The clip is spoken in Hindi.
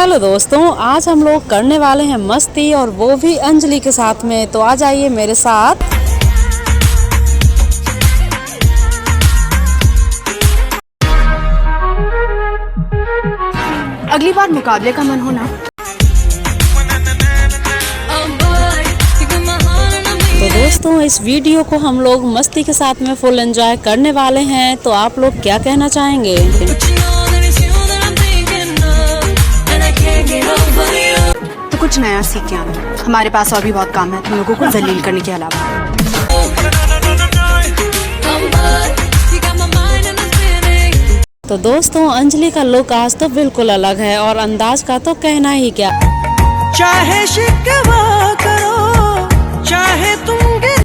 चलो दोस्तों, आज हम लोग करने वाले हैं मस्ती, और वो भी अंजलि के साथ में। तो आ जाइए मेरे साथ। अगली बार मुकाबले का मन होना। तो दोस्तों, इस वीडियो को हम लोग मस्ती के साथ में फुल एंजॉय करने वाले हैं। तो आप लोग क्या कहना चाहेंगे? तो कुछ नया सीख के आना। हमारे पास और भी बहुत काम है तुम लोगों को जलील करने के अलावा। तो दोस्तों, अंजलि का लुक आज तो बिल्कुल अलग है, और अंदाज का तो कहना ही क्या। चाहे शिकवा करो, चाहे